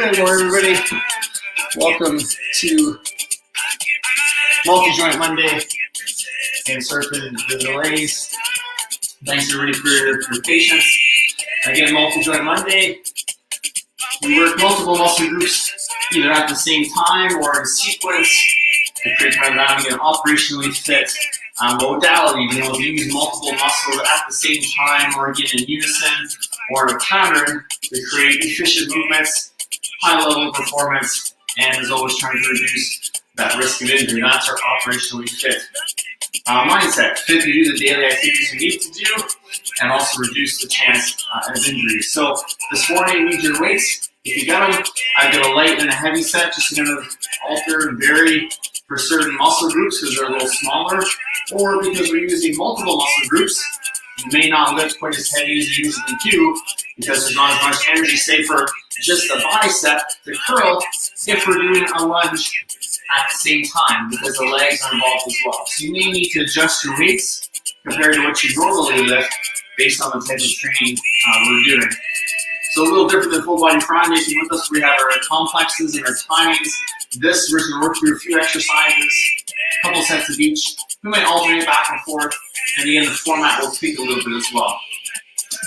Good morning, everybody. Welcome to Multi-Joint Monday. And sorry for the delays. Thanks everybody for your patience. Again, Multi-Joint Monday. We work multiple muscle groups either at the same time or in sequence to create kind of having an operationally fit modality, being able to use multiple muscles at the same time or again in unison or in a pattern to create efficient movements, high level performance, and as always trying to reduce that risk of injury. That's our operationally fit mindset, fit to do the daily activities we need to do and also reduce the chance of injury. So this morning, you need your weights. If you got them, I've got a light and a heavy set just to kind of alter and vary for certain muscle groups because they're a little smaller, or because we're using multiple muscle groups, you may not lift quite as heavy as you usually do because there's not as much energy, say for just the bicep to curl if we're doing a lunge at the same time because the legs are involved as well. So you may need to adjust your weights compared to what you normally lift based on the type of training we're doing. So a little different than Full Body Friday. If you're with us, we have our complexes and our timings. This, we're going to work through a few exercises, a couple sets of each. We might alternate back and forth, and again, the format will tweak a little bit as well.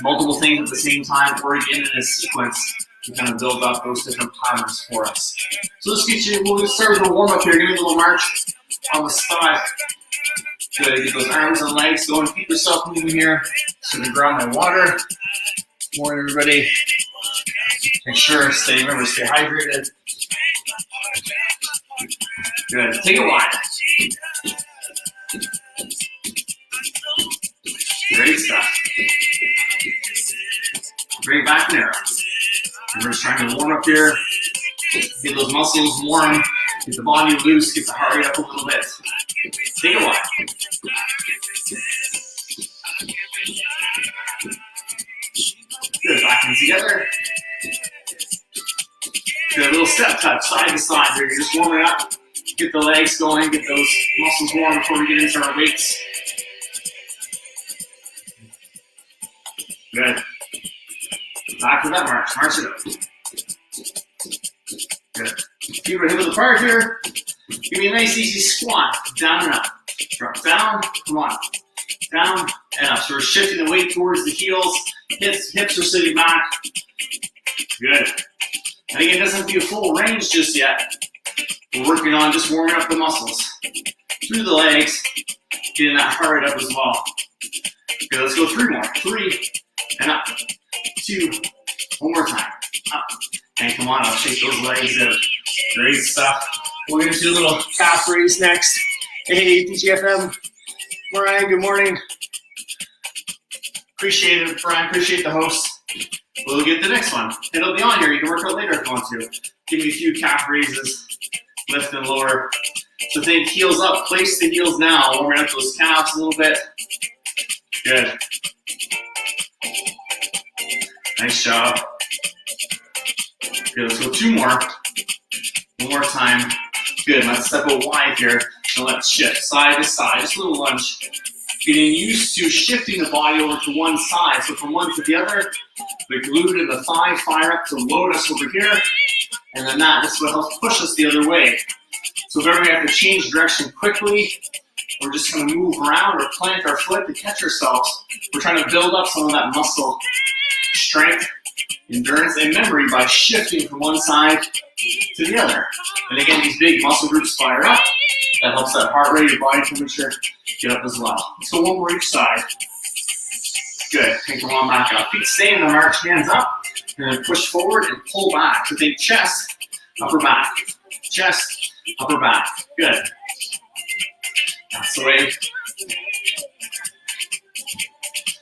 Multiple things at the same time, or again in a sequence to kind of build up those different patterns for us. So let's get you, we'll start with a warm-up here. Give me a little march on the side. Good, get those arms and legs going. Keep yourself moving here. So I'm going to grab my water. Morning, everybody. Make sure, remember, stay hydrated. Good, take it wide. Great stuff. Bring it back and arrow. We're just trying to warm up here. Get those muscles warm. Get the body loose. Get the heart rate up a little bit. Take it wide. Good, back in together. Good, a little step touch, side to side here. You're just warming up. Get the legs going, get those muscles warm before we get into our weights. Good. Back to that march. March it up. Good. Feet are hip width apart here. Give me a nice easy squat. Down and up. Drop down. Come on. Down and up. So we're shifting the weight towards the heels. Hips are sitting back. Good. And again, it doesn't have to be a full range just yet. We're working on just warming up the muscles. Through the legs. Getting that heart rate up as well. Good. Let's go 3 more. 3 and up. 2. One more time. Up. And come on, I'll shake those legs out. Great stuff. We're going to do a little calf raise next. Hey, DGFM. Brian, good morning. Appreciate it, Brian. Appreciate the host. We'll get the next one. It'll be on here. You can work out later if you want to. Give me a few calf raises. Lift and lower. So think heels up. Place the heels now. Warming up those calves a little bit. Good. Nice job. Good, let's go 2 more. One more time. Good, let's step out wide here. And let's shift side to side. Just a little lunge. Getting used to shifting the body over to one side. So from one to the other, the glute and the thigh fire up to load us over here. And then this is what helps push us the other way. So if ever we have to change direction quickly, we're just going to move around or plant our foot to catch ourselves. We're trying to build up some of that muscle strength, endurance, and memory by shifting from one side to the other. And again, these big muscle groups fire up. That helps that heart rate, your body temperature get up as well. So 1 more each side. Good. And come on back up. Feet stay in the march, hands up. And then push forward and pull back. So think chest, upper back. Chest, upper back. Good. That's the way.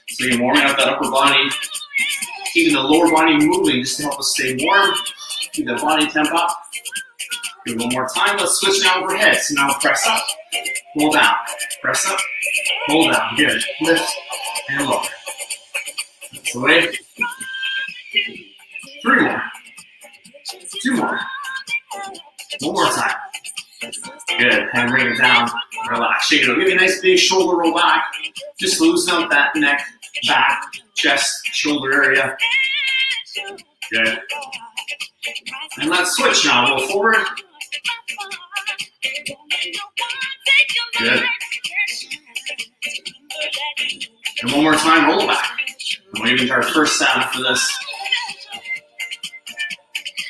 So you're warming up that upper body. Keeping the lower body moving just to help us stay warm. Keep the body temp up. Give it 1 more time. Let's switch now overhead. So now press up, pull down. Press up, pull down. Good. Lift and lower. That's the way. 3 more. 2 more. 1 more time. Good. And bring it down. Relax. Shake it up. Give me a nice big shoulder roll back. Just loosen up that neck, back, chest, shoulder area. Good. And let's switch now. Roll forward. Good. And one more time, roll back. And we're into our first sound for this.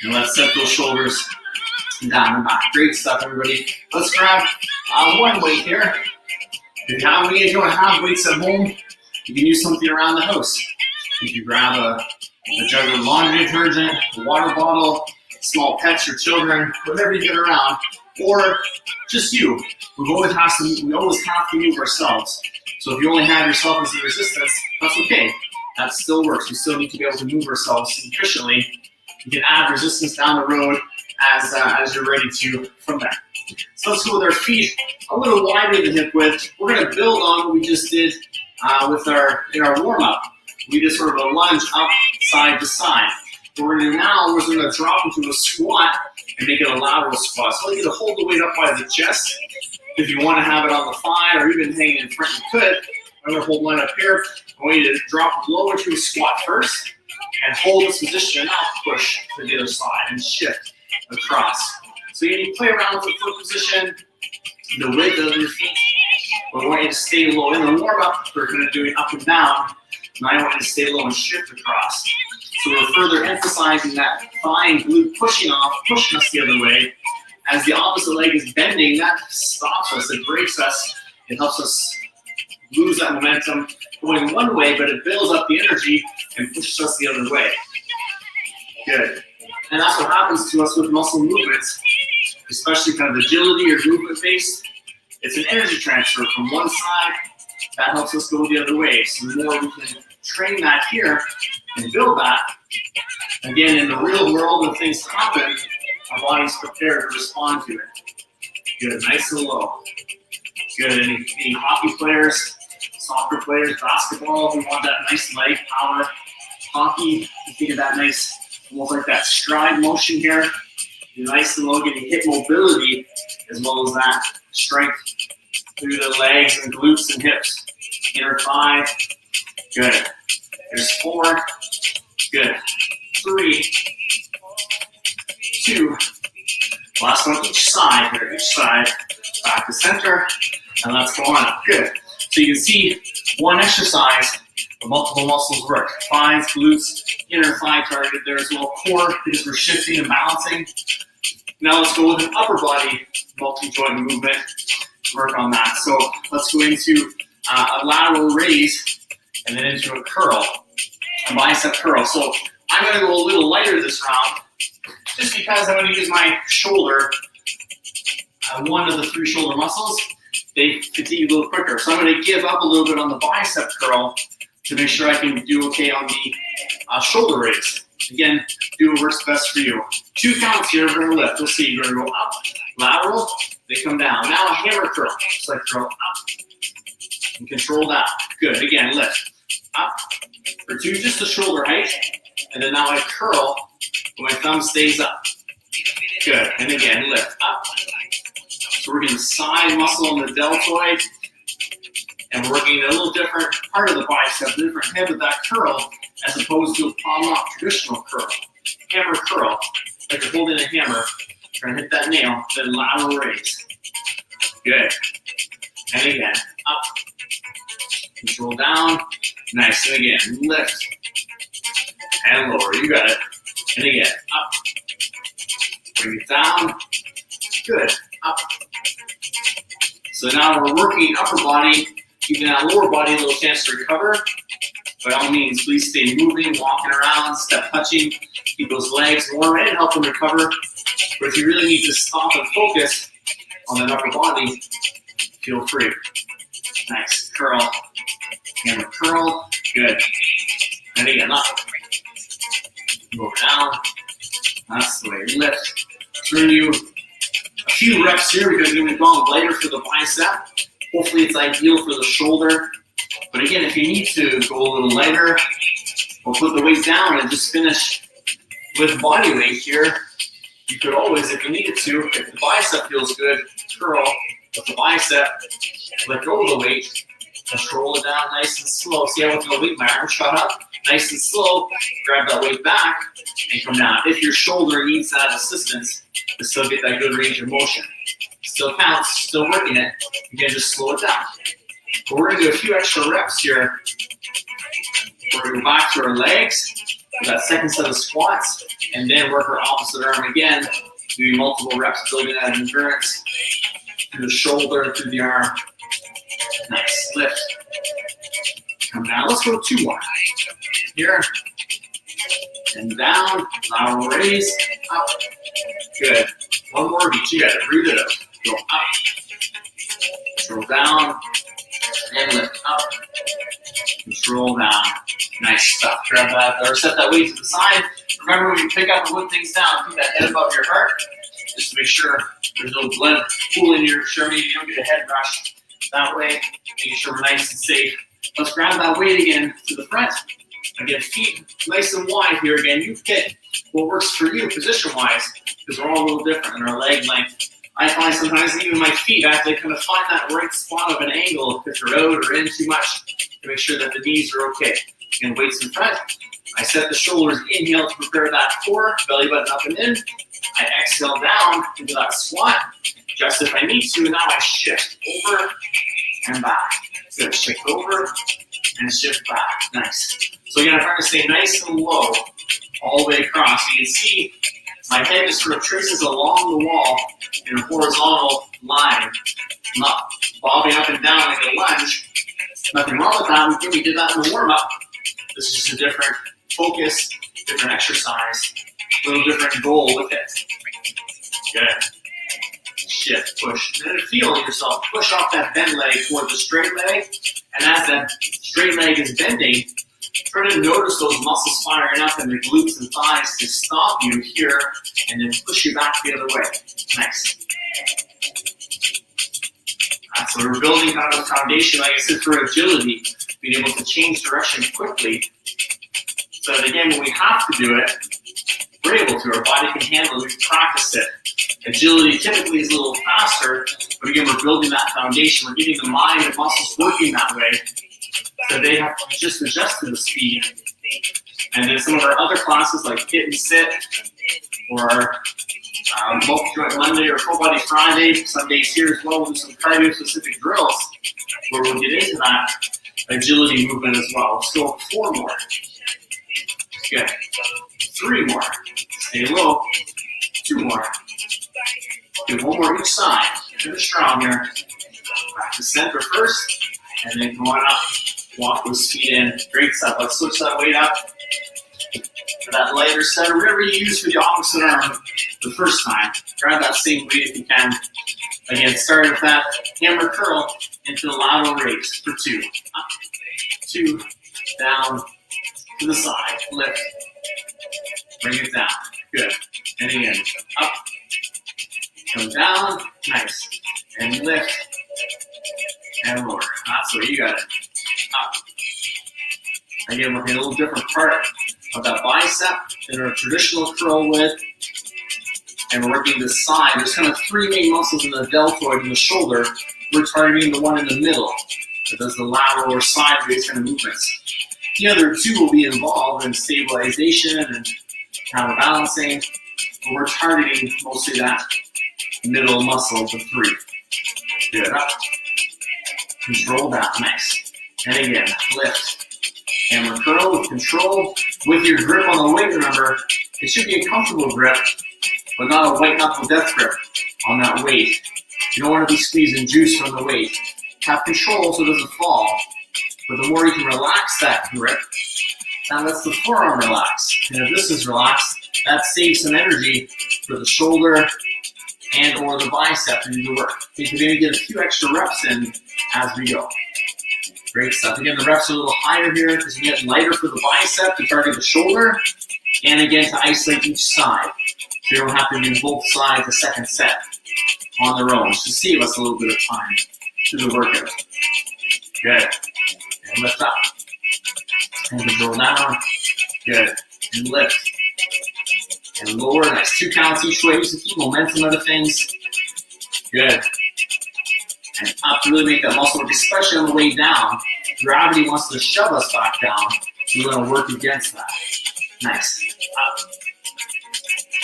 And let's set those shoulders down and back. Great stuff, everybody. Let's grab one weight here. If you don't have weights at home, you can use something around the house. You can grab a jug of laundry detergent, a water bottle, small pets, your children, whatever you get around, or just you. We always have to move ourselves. So if you only have yourself as a resistance, that's okay. That still works. We still need to be able to move ourselves efficiently. You can add resistance down the road as you're ready to from there. So let's go with our feet a little wider than hip width. We're going to build on what we just did in our warm-up. We did sort of a lunge up side to side. What we're going to do now is we're going to drop into a squat and make it a lateral squat. So I want you to hold the weight up by the chest. If you want to have it on the thigh or even hanging in front, you could. I'm going to hold mine up here. I want you to drop lower to a squat first and hold this position and now push to the other side and shift across. So you need to play around with the foot position, the width of your feet. But we want you to stay low. In the warm-up, we're going to do it up and down. Now I want you to stay low and shift across. So we're further emphasizing that thigh and glute pushing us the other way. As the opposite leg is bending, that stops us, it breaks us, it helps us lose that momentum going one way, but it builds up the energy and pushes us the other way. Good. And that's what happens to us with muscle movements, especially kind of agility or movement based. It's an energy transfer from one side that helps us go the other way. So the more we can train that here and build that, again, in the real world when things happen, our body's prepared to respond to it. Good, nice and low. Good, any hockey players, soccer players, basketball, we want that nice leg power. Hockey, you think of that nice, almost like that stride motion here. You're nice and low, getting hip mobility as well as that strength through the legs and glutes and hips. Inner thigh, good. There's 4, good. 3, 2, last one each side here, back to center, and let's go on up, good. So you can see one exercise, but multiple muscles work. Thighs, glutes, inner thigh target there as well, core, because we're shifting and balancing. Now let's go with an upper body multi-joint movement, work on that. So let's go into a lateral raise, and then into a curl, a bicep curl. So I'm gonna go a little lighter this round, just because I'm going to use my shoulder, one of the 3 shoulder muscles, they fatigue a little quicker. So I'm going to give up a little bit on the bicep curl to make sure I can do okay on the shoulder raise. Again, do what works best for you. 2 counts here, we're going to lift. Let's see, you're going to go up, lateral, they come down. Now a hammer curl. So I curl up and control that. Good, again, lift. Up for 2, just the shoulder height. And then now I curl. My thumb stays up. Good. And again, lift up. So we're getting side muscle in the deltoid. And we're working a little different part of the bicep, different head of that curl, as opposed to a palm-up traditional curl. Hammer curl. Like you're holding a hammer, trying to hit that nail, then lateral raise. Good. And again, up. Control down. Nice. And again, lift. And lower. You got it. And again, up. Bring it down. Good. Up. So now we're working upper body, giving that lower body a little chance to recover. By all means, please stay moving, walking around, step touching. Keep those legs warm and help them recover. But if you really need to stop and focus on that upper body, feel free. Nice. Curl. Hammer curl. Good. And again, up. Go down. That's the way you lift. Turn you a few reps here because we're going to go lighter for the bicep. Hopefully it's ideal for the shoulder. But again, if you need to go a little lighter, we'll put the weight down and just finish with body weight here. You could always, if you needed to, if the bicep feels good, curl with the bicep, let go of the weight, Control it down nice and slow. See how with no weight, my arm shot up, nice and slow. Grab that weight back and come down. If your shoulder needs that assistance to still get that good range of motion, still counts, still working it. You can just slow it down. But we're gonna do a few extra reps here. We're gonna go back to our legs with that second set of squats, and then work our opposite arm again, doing multiple reps, building that endurance through the shoulder, through the arm. Nice, lift. Come down, let's go 2 more. Here, and down, lateral raise, up. Good, 1 more beat, you got it, breathe it out. Go up, control down, and lift up, control down. Nice stuff, grab that, or set that weight to the side. Remember when you pick up and put things down, keep that head above your heart, just to make sure there's no blood pooling in your shirt, you don't get a head rush. That way, making sure we're nice and safe. Let's grab that weight again to the front. Again, feet nice and wide here. Again, you pick what works for you position-wise, because we're all a little different in our leg length. I find sometimes even my feet, I have to kind of find that right spot of an angle if they're out or in too much to make sure that the knees are okay. Again, weights in front. I set the shoulders, inhale to prepare that core, belly button up and in. I exhale down into that squat, just if I need to. Now I shift over and back. Good, shift over and shift back. Nice. So again, I'm trying to stay nice and low all the way across. You can see my head just sort of traces along the wall in a horizontal line. I'm not bobbing up and down like a lunge. Nothing wrong with that. We did that in the warm-up. This is just a different focus, different exercise, a little different goal with it. Good. Shift, push. And then feel yourself push off that bent leg toward the straight leg. And as that straight leg is bending, try to notice those muscles firing up in the glutes and thighs to stop you here and then push you back the other way. Nice. So we're building kind of a foundation, like I said, for agility, being able to change direction quickly. So that again, when we have to do it, we're able to. Our body can handle it. We practice it. Agility typically is a little faster, but again, we're building that foundation. We're getting the mind and muscles working that way, so they have to just adjust to the speed. And then some of our other classes, like hit and sit, or multi-joint Monday or full body Friday, some days here as well, we'll do some cardio-specific drills where we'll get into that agility movement as well. Let's go 4 more. Good. 3 more. Stay low. 2 more. Do 1 more each side. Finish strong here. Back to center first, and then going up. Walk those feet in. Great stuff. Let's switch that weight up for that lighter set, or whatever you use for the opposite arm the first time. Grab that same weight if you can. Again, starting with that hammer curl into the lateral raise for 2. Up, 2, down, to the side, lift, bring it down. Good. And again, up, come down, nice, and lift, and lower. That's where you got it. Up. Again, we're getting a little different part of that bicep than our traditional curl with. And we're working the side. There's kind of 3 main muscles in the deltoid and the shoulder. We're targeting the one in the middle that does the lateral or sideways kind of movements. The other 2 will be involved in stabilization and counterbalancing, but we're targeting mostly that middle muscle of the 3. Good, up. Control down, nice. And again, lift. Hammer curl with control. With your grip on the weight, remember, it should be a comfortable grip, but not a white knuckle death grip on that weight. You don't want to be squeezing juice from the weight. Have control so it doesn't fall. But the more you can relax that grip, that lets the forearm relax. And if this is relaxed, that saves some energy for the shoulder and or the bicep to do the work. You can maybe get a few extra reps in as we go. Great stuff. Again, the reps are a little higher here because you get lighter for the bicep to target the shoulder, and again to isolate each side. So you don't have to do both sides the second set on their own. Just to save us a little bit of time to the workout. Good. And lift up. And control down. Good. And lift. And lower. Nice. 2 counts each way. Just to keep momentum out of things. Good. And up. up to really make that muscle work, especially on the way down. Gravity wants to shove us back down. So we're going to work against that. Nice. Up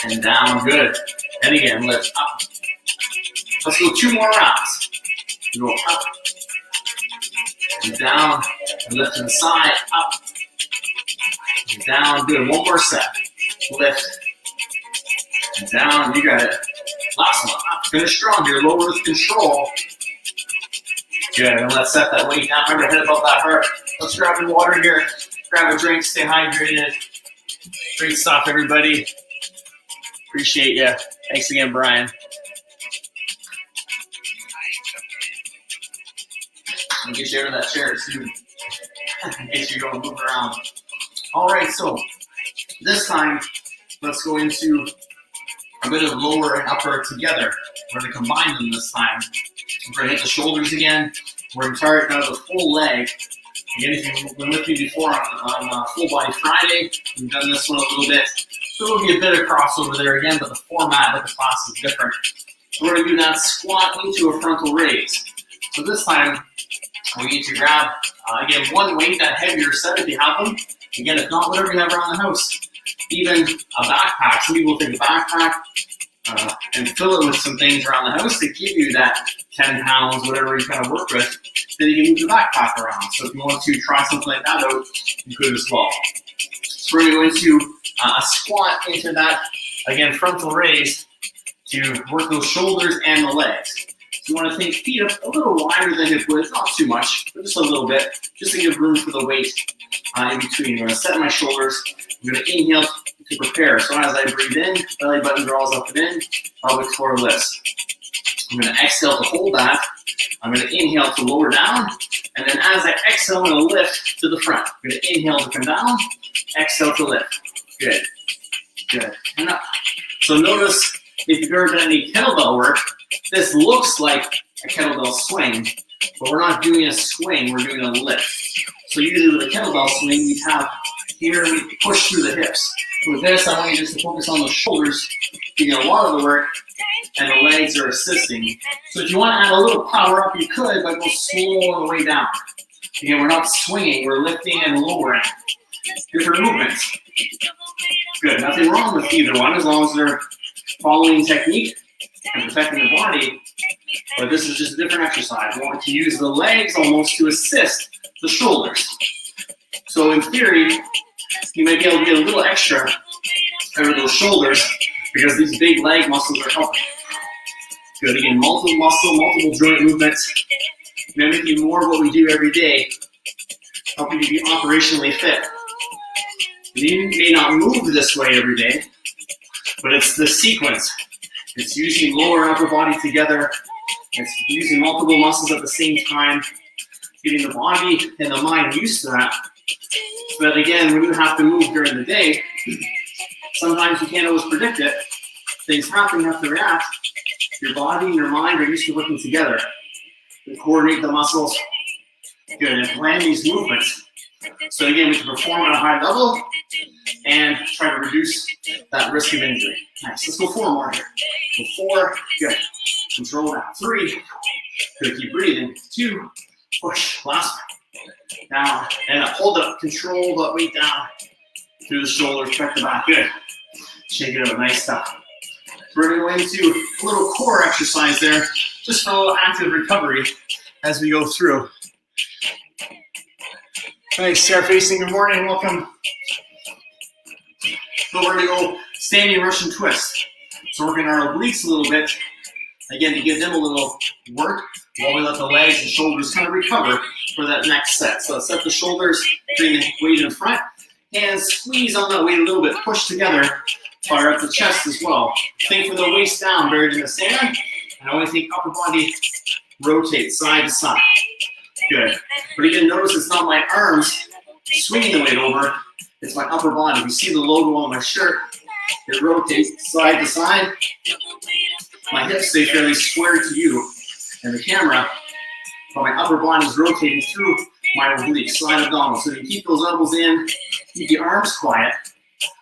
and down. Good. And again, lift up. Let's go 2 more rounds. Go up and down, and lift to the side, up and down. Good. 1 more set. Lift and down. You got it. Last one. Up. Finish strong here. Lower with control. Good. And let's set that weight down. Remember, head above that heart. Let's grab some water here. Grab a drink. Stay hydrated. Great stuff, everybody. Appreciate you. Thanks again, Brian. I'll get you out of that chair soon. In case you're going to move around. All right, so this time, let's go into a bit of lower and upper together. We're going to combine them this time. We're going to hit the shoulders again. We're going to target kind of the full leg. Again, if you've been with me before on Full Body Friday, we've done this one a little bit. So there'll be a bit of crossover there again, but the format of the class is different. So we're going to do that squat into a frontal raise. So this time, we need to grab, again, one weight, that heavier set if you have them. Again, if not, whatever you have around the house. Even a backpack. Some people take a backpack and fill it with some things around the house to give you that 10 pounds, whatever you kind of work with. Then you can move the backpack around. So if you want to try something like that out, you could as well. So we're going to go into a squat into that, again, frontal raise to work those shoulders and the legs. So you want to take feet up a little wider than hip width, not too much, but just a little bit, just to give room for the weight in between. I'm going to set my shoulders. I'm going to inhale to prepare. So as I breathe in, belly button draws up and in, pelvic floor lifts. I'm going to exhale to hold that. I'm going to inhale to lower down. And then as I exhale, I'm going to lift to the front. I'm going to inhale to come down, exhale to lift. Good. Good. And up. So notice if you've ever done any kettlebell work, this looks like a kettlebell swing, but we're not doing a swing, we're doing a lift. So usually with a kettlebell swing, we have here, we push through the hips. With this, I want you just to focus on the shoulders, you get a lot of the work, and the legs are assisting. So if you want to add a little power up, you could, but go slow on the way down. Again, we're not swinging, we're lifting and lowering. Different movements. Good, nothing wrong with either one, as long as they're following technique and protecting the body. But this is just a different exercise. We want to use the legs almost to assist the shoulders. So in theory, you might be able to get a little extra over those shoulders because these big leg muscles are helping. Good, again, multiple joint movements, mimicking more of what we do every day, helping you be operationally fit. You may not move this way every day, but it's the sequence. It's using lower and upper body together. It's using multiple muscles at the same time, getting the body and the mind used to that. But again, when you have to move during the day, sometimes you can't always predict it. Things happen, you have to react. Your body and your mind are used to working together to coordinate the muscles. Good, and plan these movements. So again, we can perform at a high level and try to reduce that risk of injury. Nice, let's go 4 more here. Go 4, good. Control that. 3, good, keep breathing. 2, push, last one. Down, and up, hold up, control the weight down through the shoulders, back to back, good. Shake it out, nice stuff. We're going to go into a little core exercise there, just for a little active recovery as we go through. Thanks, Sarah Facing, good morning, welcome. So we're going to go standing Russian twist. So working our obliques a little bit, again, to give them a little work while we let the legs and shoulders kind of recover for that next set. So set the shoulders, bring the weight in front, and squeeze on that weight a little bit, push together, fire up the chest as well. Think from the waist down, buried in the sand, and I want to think upper body rotate side to side. Good. But again, notice it's not my arms swinging the weight over, it's my upper body. You see the logo on my shirt, it rotates side to side. My hips stay fairly square to you and the camera, but my upper body is rotating through my obliques, side abdominal. So you keep those elbows in, keep the arms quiet.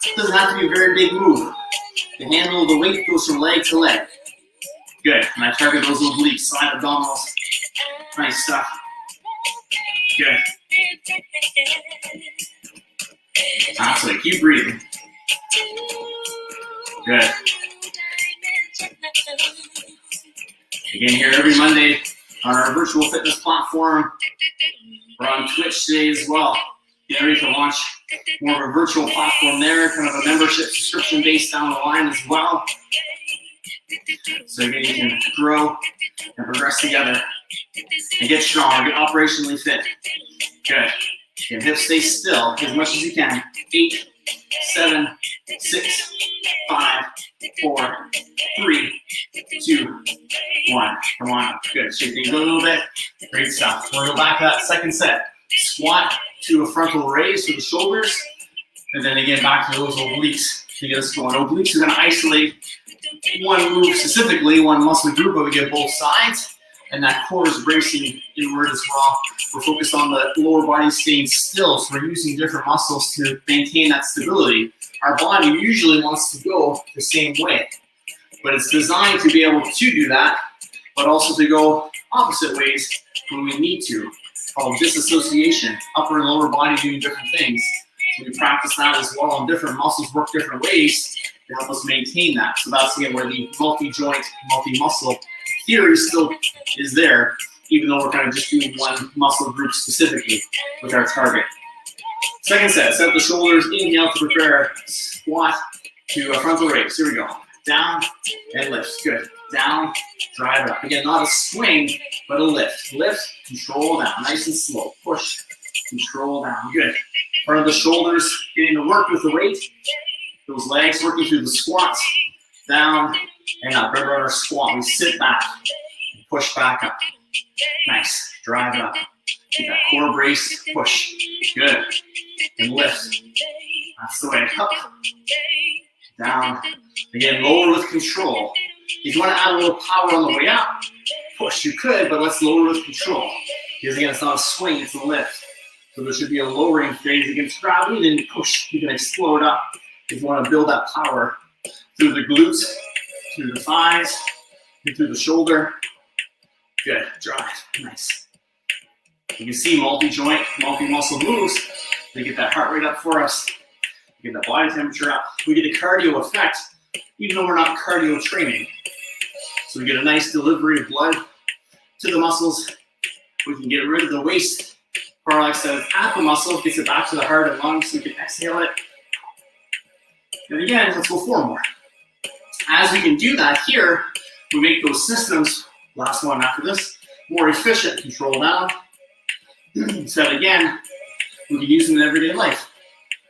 It doesn't have to be a very big move. The handle of the weight goes from leg to leg. Good, and I target those obliques, side abdominals. Nice stuff. Good. Absolutely. Keep breathing. Good. Again, here every Monday on our virtual fitness platform. We're on Twitch today as well. Getting ready to launch more of a virtual platform there, kind of a membership subscription based down the line as well. So again, you can grow and progress together and get strong, get operationally fit. Good. Again, hips stay still as much as you can. 8, 7, 6, 5, 4, 3, 2, 1. Come on up. Good. Shake things a little bit. Great stuff. We're going to go back to that second set. Squat to a frontal raise to the shoulders. And then again, back to those obliques to get us going. Obliques are going to isolate one move specifically, one muscle group, but we get both sides. And that core is bracing inward as well. We're focused on the lower body staying still, so we're using different muscles to maintain that stability. Our body usually wants to go the same way, but it's designed to be able to do that, but also to go opposite ways when we need to. It's called disassociation, upper and lower body doing different things. So we practice that as well, and different muscles work different ways to help us maintain that. So that's again where the multi-joint, multi-muscle theory still is there, even though we're kind of just doing one muscle group specifically with our target. Second set, set the shoulders, inhale to prepare, squat to a frontal raise. Here we go. Down and lift. Good. Down, drive it up. Again, not a swing, but a lift. Lift, control down. Nice and slow. Push, control down. Good. Front of the shoulders, getting to work with the weight. Those legs working through the squats. Down and up. Remember our squat. We sit back, push back up. Nice. Drive it up. Keep that core brace. Push. Good. And lift. That's the way. Up. Down. Again, lower with control. If you want to add a little power on the way up, push. You could, but let's lower with control. Because again, it's not a swing, it's a lift. So there should be a lowering phase against gravity, then you push. You can explode up if you want to build that power through the glutes, through the thighs, through the shoulder. Good. Drive. Nice. You can see multi-joint, multi-muscle moves. They get that heart rate up for us. We get that body temperature up. We get a cardio effect, even though we're not cardio training. So we get a nice delivery of blood to the muscles. We can get rid of the waste products that is at the muscle, gets it back to the heart and lungs, so we can exhale it. And again, let's go 4 more. As we can do that here, we make those systems, last one after this, more efficient. Control down. So again, we can use them in everyday life.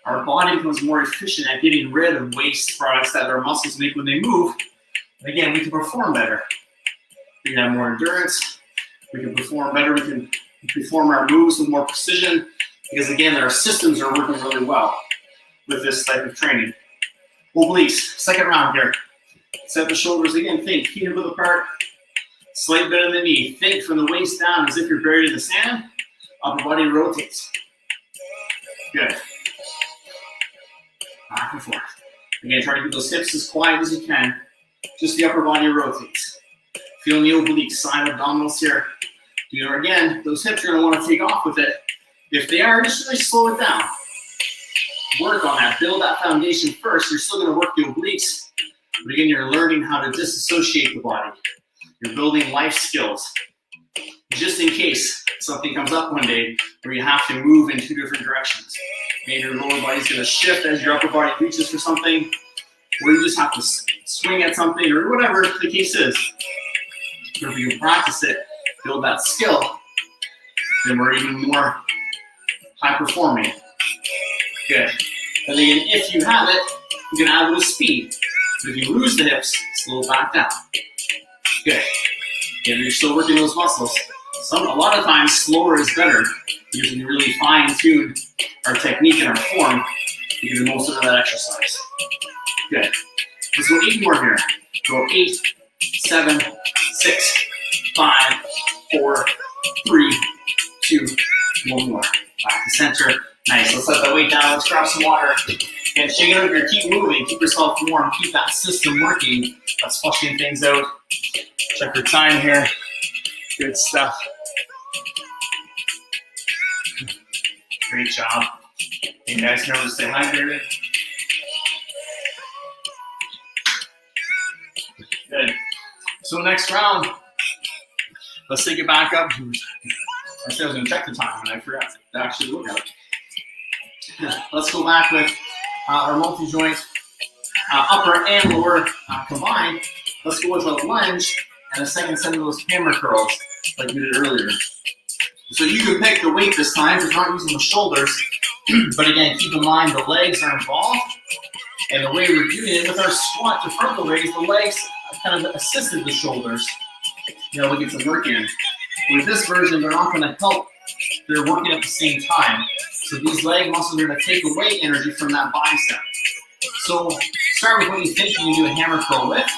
Our body becomes more efficient at getting rid of waste products that our muscles make when they move. And again, we can perform better. We can have more endurance. We can perform better. We can perform our moves with more precision because, again, our systems are working really well with this type of training. Obliques, second round here. Set the shoulders again. Think, feet hip width apart. Slight bend in the knee. Think from the waist down as if you're buried in the sand. Upper body rotates. Good. Back and forth. Again, try to keep those hips as quiet as you can. Just the upper body rotates. Feeling the obliques, side abdominals here. You know, again, those hips are going to want to take off with it. If they are, just really slow it down. Work on that. Build that foundation first. You're still going to work the obliques. But again, you're learning how to disassociate the body. You're building life skills. Just in case something comes up one day where you have to move in 2 different directions. Maybe your lower body's going to shift as your upper body reaches for something, or you just have to swing at something, or whatever the case is. So if you can practice it, build that skill, then we're even more high performing. Good. And then if you have it, you can add a little speed. So if you lose the hips, slow back down. Good. Again, you're still working those muscles. A lot of times, slower is better because we really fine-tune our technique and our form to get the most out of that exercise. Good. Let's go 8 more here. Go 8, 7, 6, 5, 4, 3, 2, 1 more. Back to center. Nice. Let's let that weight down. Let's grab some water. And shake it over here. Keep moving. Keep yourself warm. Keep that system working. That's flushing things out. Check your time here. Good stuff. Great job. You guys know to stay hydrated. Good. So next round, let's take it back up. I said I was going to check the time, and I forgot to actually look at it. Let's go back with our multi-joint upper and lower combined. Let's go with a lunge and a second set of those hammer curls like we did earlier. So you can pick the weight this time. We're not using the shoulders. But again, keep in mind the legs are involved. And the way we're doing it with our squat to frontal raise, the legs kind of assisted the shoulders. You know, we get some work in. With this version, they're not going to help. They're working at the same time. So these leg muscles are going to take away energy from that bicep. So start with what you think you can do a hammer curl with,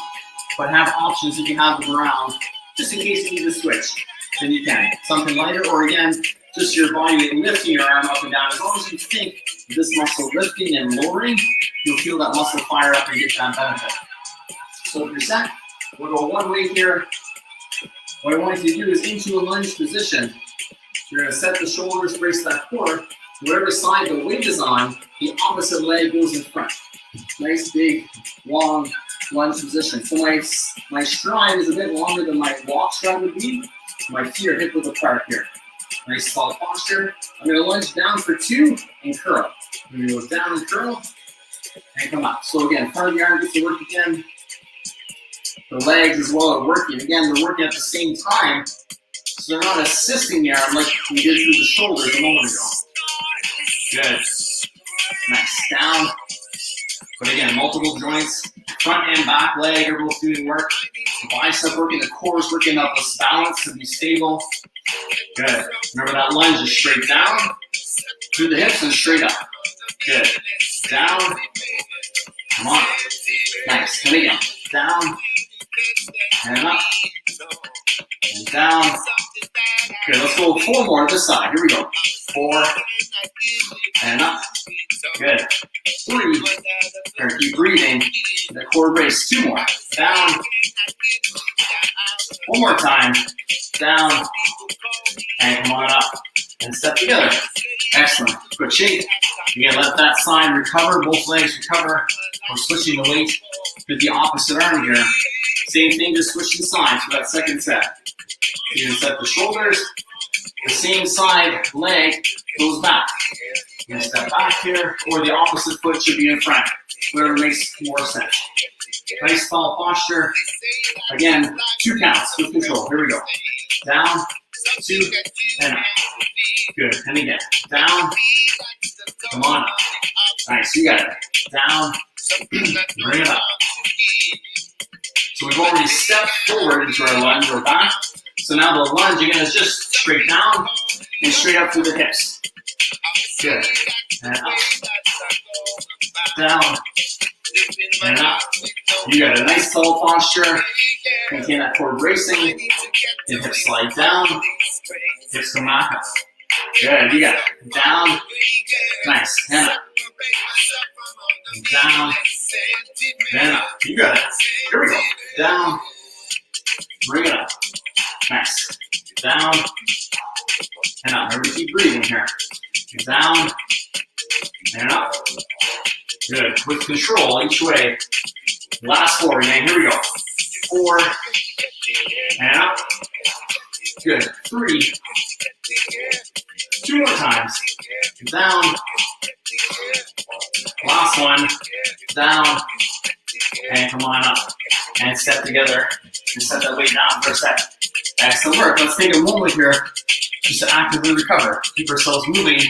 but have options if you have them around, just in case you need to switch. Then you can. Something lighter, or again, just your body lifting your arm up and down. As long as you think this muscle lifting and lowering, you'll feel that muscle fire up and get that benefit. So if you're set, we'll go one way here. What I want you to do is into a lunge position. You're going to set the shoulders, brace that core. Whatever side the weight is on, the opposite leg goes in front. Nice, big, long lunge position. So my stride is a bit longer than my walk stride would be. My feet are hip width apart here. Nice solid posture. I'm going to lunge down for 2 and curl. I'm going to go down and curl and come up. So again, front of the arm gets to work again. The legs as well are working. Again, they're working at the same time. So they're not assisting the arm like we did through the shoulders a moment ago. Good. Nice. Down. But again, multiple joints. Front and back leg are both doing work. The bicep working, the core is working up this balance to be stable. Good. Remember that lunge is straight down, through the hips and straight up. Good. Down. Come on. Nice. And again. Down. And up. And down. Good. Let's go 4 more to this side. Here we go. 4. And up. Good. 3. Here, keep breathing. The core brace. 2 more. Down. 1 more time. Down. And come on up. And step together. Excellent. Good shape. Again, let that side recover. Both legs recover. We're switching the weight with the opposite arm here. Same thing, just switching sides for that second set. You can set the shoulders. The same side leg goes back. You can step back here, or the opposite foot should be in front. Whatever makes more sense. Nice tall posture. Again, 2 counts with control. Here we go. Down, 2, and up. Good. And again. Down. Come on up. Nice. You got it. Down. Bring it up. So we've already stepped forward into our lunge or back. So now the lunge again is just straight down and straight up through the hips. Good. And up. Down. And up. You got a nice tall posture. Maintain that core bracing. And hips slide down. Hips come back up. Good. You got it. Down. Nice. And up. Down. And up. You got it. Here we go. Down. Bring it up. Nice. Down. And up. Remember to keep breathing here. Down. And up. Good. With control each way. Last 4 again. Here we go. 4. And up. Good. 3. 2 more times. Down. Last one. Down. And come on up. And step together. And set that weight down for a sec. Excellent work. Let's take a moment here just to actively recover. Keep ourselves moving.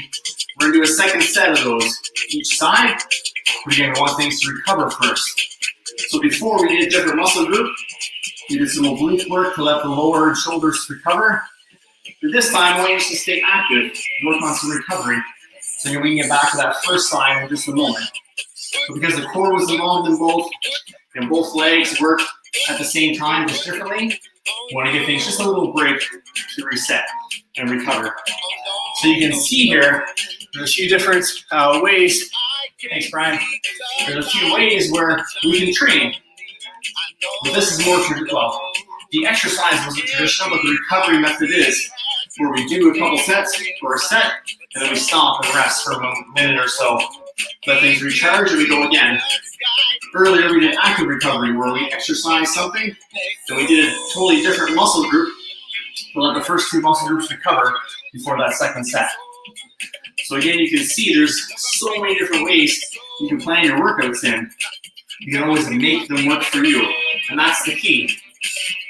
We're going to do a second set of those each side. We're going to want things to recover first. So before we did a different muscle group, we did some oblique work to let the lower shoulders recover. But this time, I want you to stay active, work on some recovery. So we can get back to that first side in just a moment. So because the core was involved in both, and both legs work at the same time, just differently, we want to give things just a little break to reset and recover. So you can see here, there's a few different ways. Thanks, Brian. There's a few ways where we can train. But this is more traditional. Well, the exercise wasn't traditional, but the recovery method is where we do a couple sets or a set, And then we stop and rest for a minute or so. Let things recharge and we go again. Earlier we did active recovery where we exercised something, then we did a totally different muscle group. We'll let the first two muscle groups recover before that second set. So again, you can see there's so many different ways you can plan your workouts in. You can always make them work for you. And that's the key.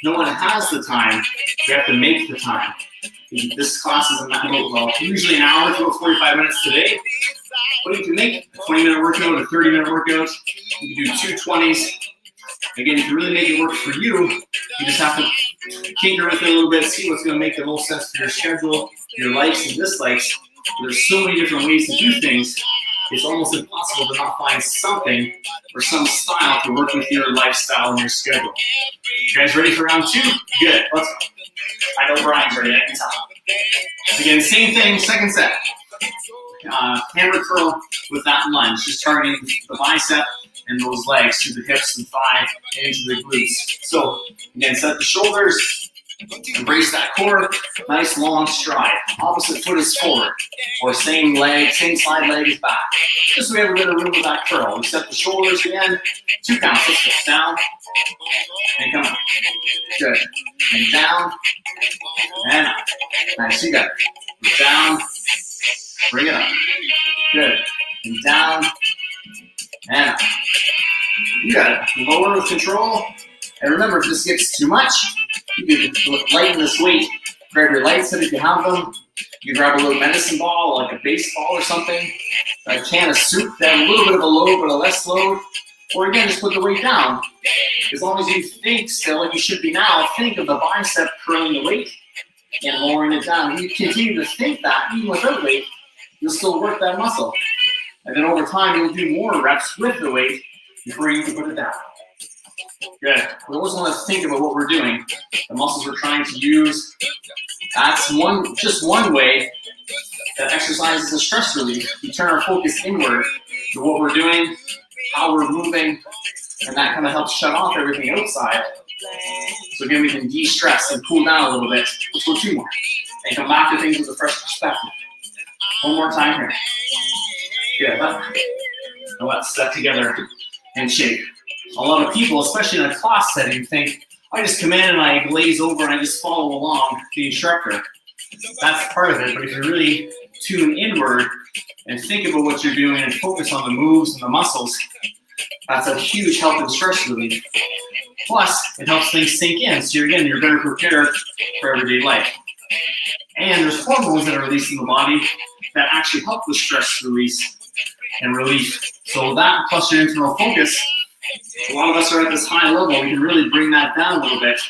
No one has the time. You have to make the time. This class is about usually an hour to about 45 minutes today. But you can make a 20-minute workout, a 30-minute workout. You can do two 20s. Again, you can really make it work for you. You just have to tinker with it a little bit, see what's going to make the most sense for your schedule, your likes and dislikes. There's so many different ways to do things. It's almost impossible to not find something or some style to work with your lifestyle and your schedule. You guys ready for round 2? Good. Let's go. I know Brian's ready. I can tell. Again, same thing, second set. Hammer curl with that lunge, just targeting the bicep and those legs to the hips and thigh and into the glutes. So again, set the shoulders, embrace that core, nice long stride. Opposite foot is forward, or same leg, same side leg is back. Just so we have a bit of room with that curl. We set the shoulders again, 2 counts. Let's go. Down and come up. Good. And down and up. Nice, you got it. Down, bring it up. Good. And down and up. You got it. Lower with control. And remember, if this gets too much, you can lighten this weight. Grab your lights if you have them. You grab a little medicine ball, like a baseball or something. A can of soup that has a little bit of a load, but a less load. Or again, just put the weight down. As long as you think still, like you should be now, think of the bicep curling the weight and lowering it down. If you continue to think that, even without weight, you'll still work that muscle. And then over time, you'll do more reps with the weight before you can put it down. Good. We always want to think about what we're doing, the muscles we're trying to use. That's just one way that exercise is a stress relief. We turn our focus inward to what we're doing, how we're moving, and that kind of helps shut off everything outside. So again, we can de-stress and cool down a little bit. Let's go 2 more. And come back to things with a fresh perspective. 1 more time here. Good. Now let's step together and shake. A lot of people, especially in a class setting, think, I just come in and I glaze over and I just follow along the instructor. That's part of it, but if you really tune inward and think about what you're doing and focus on the moves and the muscles, that's a huge help in stress relief. Plus, it helps things sink in, so you're better prepared for everyday life. And there's hormones that are released in the body that actually help with stress release and relief. So that plus your internal focus, a lot of us are at this high level. We can really bring that down a little bit.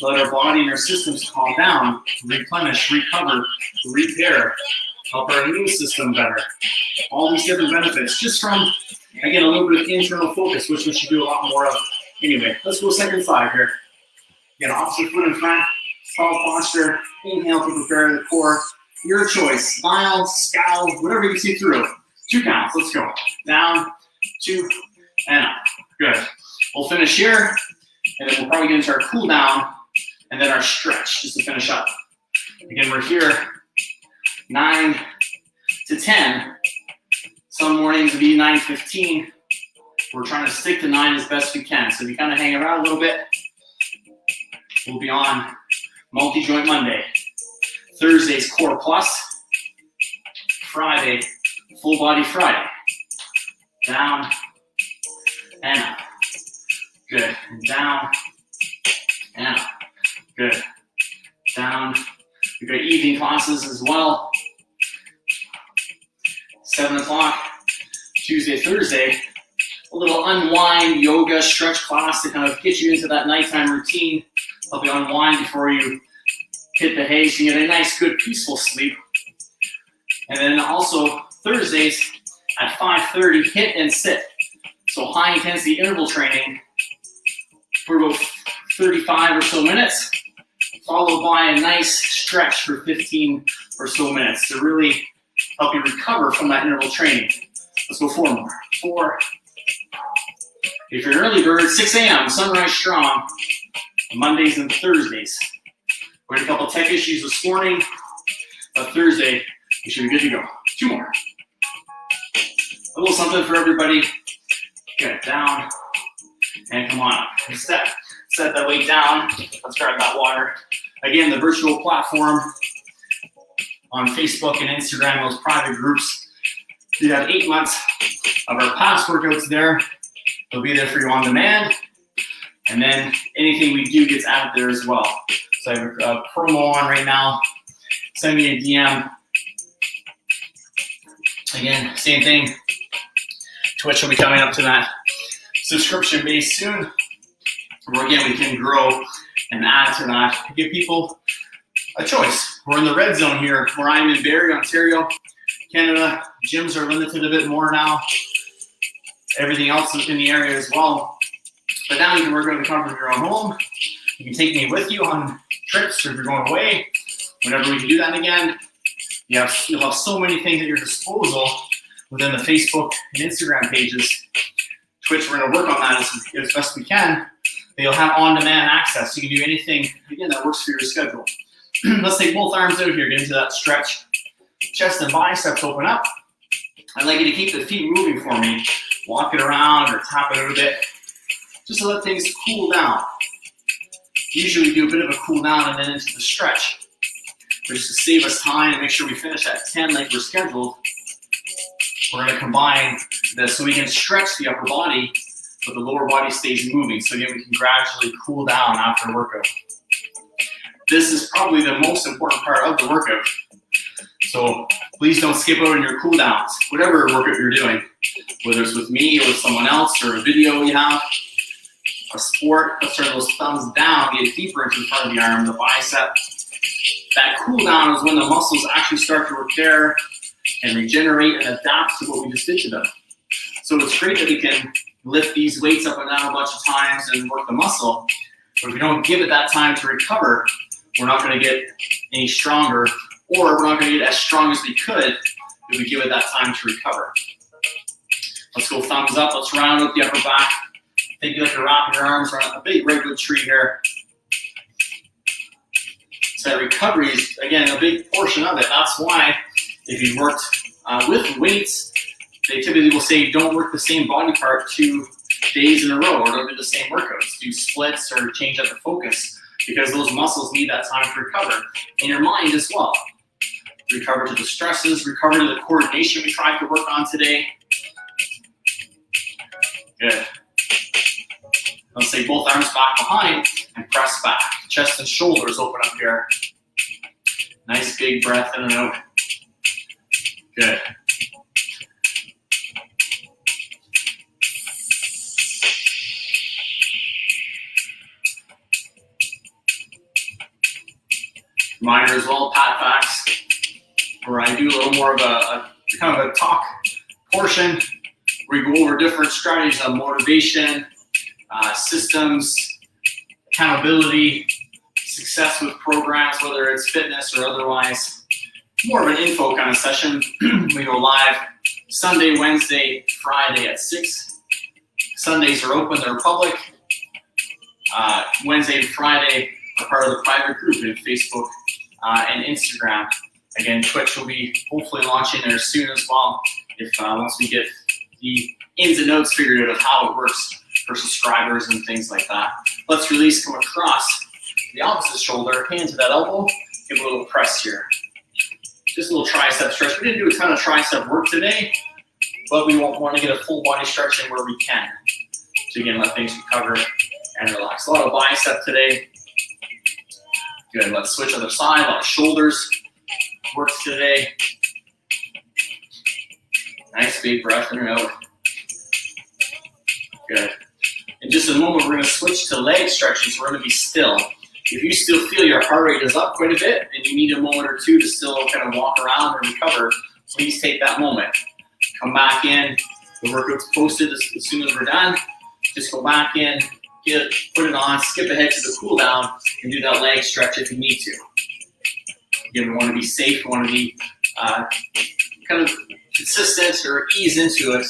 Let our body and our systems calm down, replenish, recover, repair, help our immune system better. All these different benefits just from, again, a little bit of internal focus, which we should do a lot more of. Anyway, let's go second side here. Again, opposite foot in front, tall posture, inhale to prepare the core. Your choice, smile, scowl, whatever you see through. 2 counts, let's go. Down, 2, and up. Good. We'll finish here, and then we'll probably get into our cool down, and then our stretch, just to finish up. Again, we're here, 9 to 10. Some mornings will be 9:15. We're trying to stick to 9 as best we can. So if you kind of hang around a little bit, we'll be on multi-joint Monday. Thursday's Core Plus. Friday, Full Body Friday. Down and up. Good. And down and up. Good. Down. We've got evening classes as well. 7 o'clock, Tuesday, Thursday. A little unwind yoga stretch class to kind of get you into that nighttime routine. Help you unwind before you hit the hay so you get a nice, good, peaceful sleep. And then also Thursdays at 5:30, hit and sit. So high intensity interval training for about 35 or so minutes, followed by a nice stretch for 15 or so minutes to really help you recover from that interval training. Let's go 4 more. 4. If you're an early bird, 6 a.m., sunrise strong, Mondays and Thursdays. We had a couple tech issues this morning, but Thursday, We should be good to go. 2 more. A little something for everybody. Get it down and come on up. Set that weight down. Let's grab that water. Again, the virtual platform on Facebook and Instagram, those private groups. You have 8 months of our past workouts there. They'll be there for you on demand. And then anything we do gets added there as well. So I have a promo on right now. Send me a DM. Again, same thing. Twitch will be coming up to that subscription base soon. Where again, we can grow and add to that. Give people a choice. We're in the red zone here, where I'm in Barrie, Ontario, Canada. Gyms are limited a bit more now. Everything else is in the area as well. But now you can work out in the comfort of your own home. You can take me with you on trips, or if you're going away, whenever we can do that again. You'll have so many things at your disposal within the Facebook and Instagram pages. Twitch, we're going to work on that as best we can. But you'll have on-demand access. You can do anything, again, that works for your schedule. Let's take both arms out here, get into that stretch. Chest and biceps open up. I'd like you to keep the feet moving for me. Walk it around or tap it out a bit, just to let things cool down. Usually we do a bit of a cool down and then into the stretch. But just to save us time and make sure we finish at 10 like we're scheduled, we're going to combine this so we can stretch the upper body, but the lower body stays moving. So again, we can gradually cool down after workout. This is probably the most important part of the workout. So please don't skip out on your cool downs. Whatever workout you're doing, whether it's with me or with someone else or a video you have, a sport, let's turn those thumbs down, get deeper into the front of the arm, the bicep. That cool down is when the muscles actually start to repair and regenerate and adapt to what we just did to them. So it's great that we can lift these weights up and down a bunch of times and work the muscle, but if we don't give it that time to recover, we're not going to get any stronger, or we're not going to get as strong as we could if we give it that time to recover. Let's go thumbs up. Let's round up the upper back. Think you like to wrap your arms around a big redwood tree here. So that recovery is, again, a big portion of it. That's why if you've worked with weights, they typically will say don't work the same body part 2 days in a row, or don't do the same workouts. Do splits or change up the focus, because those muscles need that time to recover. And your mind as well. Recover to the stresses, recover to the coordination we tried to work on today. Good. Let's take both arms back behind and press back. Chest and shoulders open up here. Nice big breath in and out. Good. Reminder as well, Pat Facts, where I do a little more of a kind of a talk portion where we go over different strategies of motivation, systems, accountability, success with programs, whether it's fitness or otherwise. More of an info kind of session. We go live Sunday, Wednesday, Friday at 6. Sundays are open, they're public. Wednesday and Friday are part of the private group in Facebook and Instagram. Again, Twitch will be hopefully launching there soon as well, if once we get the ins and outs figured out of how it works for subscribers and things like that. Let's release, come across the opposite shoulder, hand to that elbow, give a little press here. Just a little tricep stretch. We didn't do a ton of tricep work today, but we want to get a full body stretch in where we can. So again, let things recover and relax. A lot of bicep today. Good, let's switch other side. A lot of shoulders work today. Nice big breath in and out. Good. In just a moment, we're going to switch to leg stretching, so we're going to be still. If you still feel your heart rate is up quite a bit and you need a moment or two to still kind of walk around and recover, please take that moment. Come back in. The workout's posted as soon as we're done. Just go back in, put it on, skip ahead to the cool down, and do that leg stretch if you need to. Again, we want to be safe. We want to be kind of consistent or ease into it.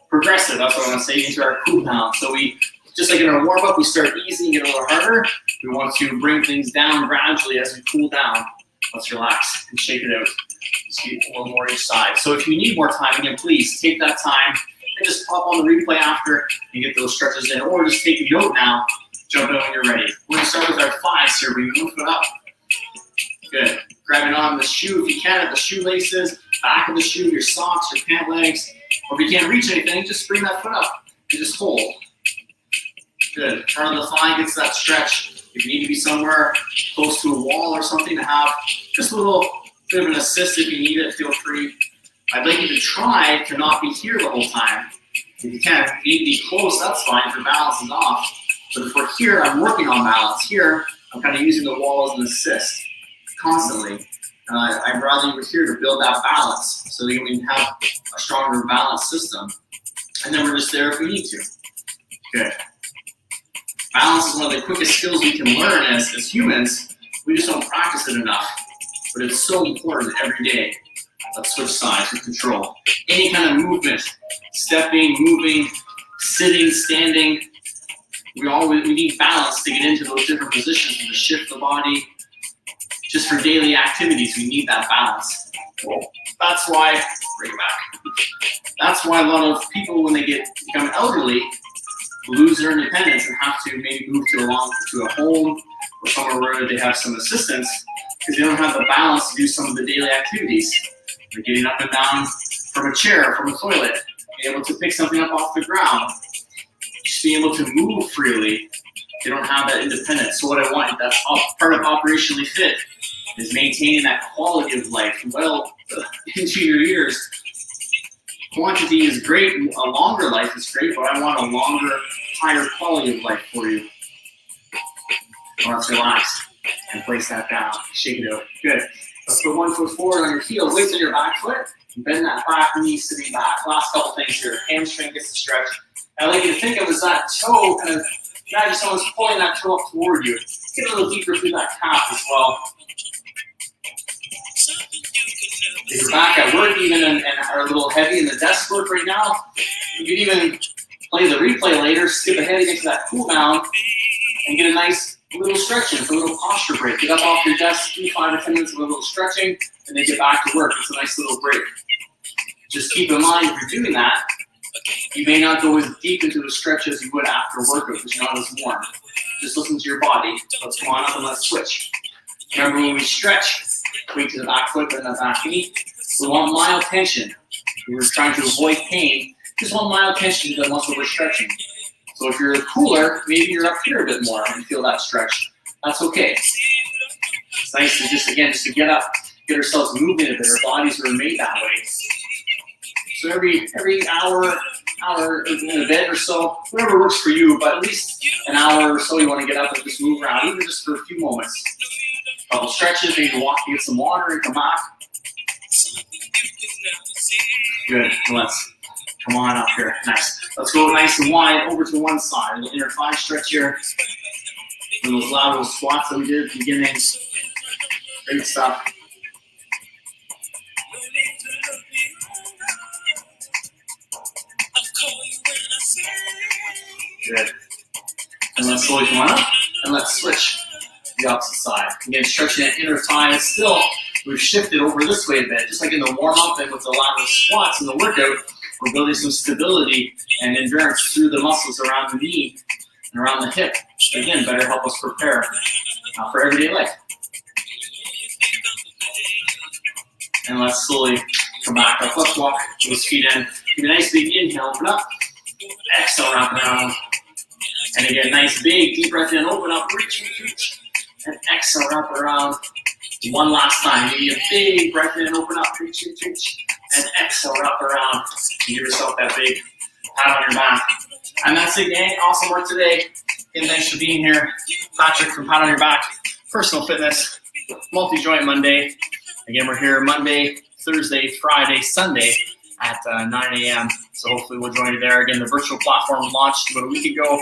Progressive, that's what I want to say, into our cool down. So we, just like in our warm up, we start easy and get a little harder. We want to bring things down gradually as we cool down. Let's relax and shake it out. Just get a little more each side. So if you need more time, again, please take that time and just pop on the replay after and get those stretches in, or just take a note now. Jump in when you're ready. We're going to start with our fives here. We move it up. Good. Grabbing on the shoe if you can, at the shoelaces, back of the shoe, your socks, your pant legs. Or if you can't reach anything, just bring that foot up and just hold. Good. Front of the thigh gets that stretch. If you need to be somewhere close to a wall or something to have just a little bit of an assist if you need it, feel free. I'd like you to try to not be here the whole time. If you can, if you need to be close, that's fine if your balance is off. But if we're here, I'm working on balance. Here, I'm kind of using the wall as an assist constantly. I'd rather you were here to build that balance so that we can have a stronger balance system. And then we're just there if we need to. Good. Balance is one of the quickest skills we can learn as humans. We just don't practice it enough. But it's so important every day. Let's switch sides with control. Any kind of movement, stepping, moving, sitting, standing. We need balance to get into those different positions and to shift the body. Just for daily activities, we need that balance. That's why, bring it back. That's why a lot of people, when they become elderly, lose their independence and have to maybe move to a home or somewhere where they have some assistance because they don't have the balance to do some of the daily activities. Like getting up and down from a chair, from a toilet, being able to pick something up off the ground, just being able to move freely. They don't have that independence. So what I want, that's part of Operationally Fit, is maintaining that quality of life well into your years. Quantity is great, a longer life is great, but I want a longer, higher quality of life for you. Let's relax and place that down. Shake it out. Good. Let's go 1 foot forward on your heel, weights on your back foot, bend that back knee sitting back. Last couple things here. Hamstring gets the stretch. I'd like you to think of as that toe kind of, imagine someone's pulling that toe up toward you. Get a little deeper through that calf as well. If you're back at work even and are a little heavy in the desk work right now, you can even play the replay later, skip ahead and get to that cool down and get a nice little stretching, a little posture break. Get up off your desk, do 5 or 10 minutes of a little stretching, and then get back to work. It's a nice little break. Just keep in mind, if you're doing that, you may not go as deep into the stretch as you would after a workout because you're not as warm. Just listen to your body. Let's come on up and let's switch. Remember when we stretch, weight to the back foot and the back knee, we want mild tension. We're trying to avoid pain. Just want mild tension to the muscle we're stretching. So if you're cooler, maybe you're up here a bit more and feel that stretch. That's okay. It's nice to just to get up, get ourselves moving a bit. Our bodies were made that way. So every hour in a bit or so, whatever works for you, but at least an hour or so you want to get up and just move around, even just for a few moments. A couple stretches, maybe walk to get some water and come back. Good. Let's come on up here. Nice. Let's go nice and wide over to one side. A little inner thigh stretch here. And those lateral squats that we did at the beginning. Great stuff. Good. And let's slowly come on up and let's switch to the opposite side. Again, stretching that inner thigh. Still, we've shifted over this way a bit, just like in the warm-up and with the lateral squats in the workout. We're building some stability and endurance through the muscles around the knee and around the hip. Again, better help us prepare for everyday life. And let's slowly come back up. Let's walk those feet in. Give a nice big inhale, open up. Exhale, wrap around. And again, nice big deep breath in, open up, reach. And exhale, wrap around. One last time. Maybe a big breath in, open up, reach. And exhale, wrap around. Give yourself that big pat on your back. And that's it, gang. Awesome work today. Again, thanks for being here. Patrick from Pat on Your Back, Personal Fitness, Multi-Joint Monday. Again, we're here Monday, Thursday, Friday, Sunday at 9 a.m. So hopefully we'll join you there. Again, the virtual platform launched about a week ago.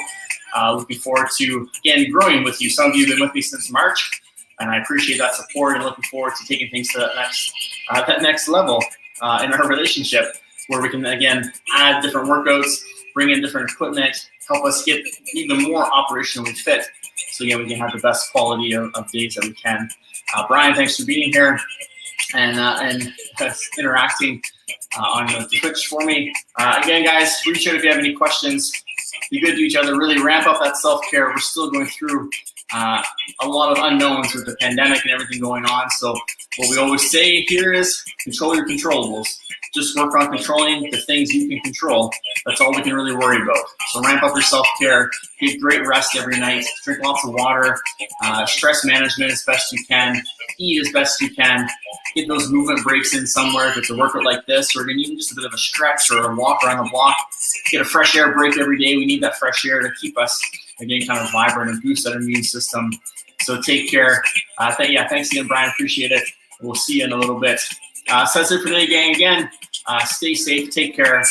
Looking forward to, again, growing with you. Some of you have been with me since March, and I appreciate that support and looking forward to taking things to that next level in our relationship where we can, again, add different workouts, bring in different equipment, help us get even more operationally fit. So again, we can have the best quality of days that we can. Brian, thanks for being here. and interacting on the Twitch for me. Again, guys, reach out if you have any questions. Be good to each other. Really ramp up that self-care. We're still going through a lot of unknowns with the pandemic and everything going on. So what we always say here is control your controllables. Just work on controlling the things you can control. That's all we can really worry about. So ramp up your self-care. Get great rest every night. Drink lots of water. Stress management as best you can. Eat as best you can. Get those movement breaks in somewhere. If it's a workout like this, or even just a bit of a stretch or a walk around the block, get a fresh air break every day. We need that fresh air to keep us, again, kind of vibrant and boost that immune system. So take care. Thanks again, Brian. Appreciate it. We'll see you in a little bit. So that's it for today, gang. Again, stay safe. Take care.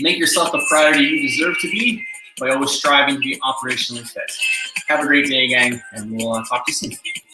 Make yourself the priority you deserve to be by always striving to be operationally fit. Have a great day, gang, and we'll talk to you soon.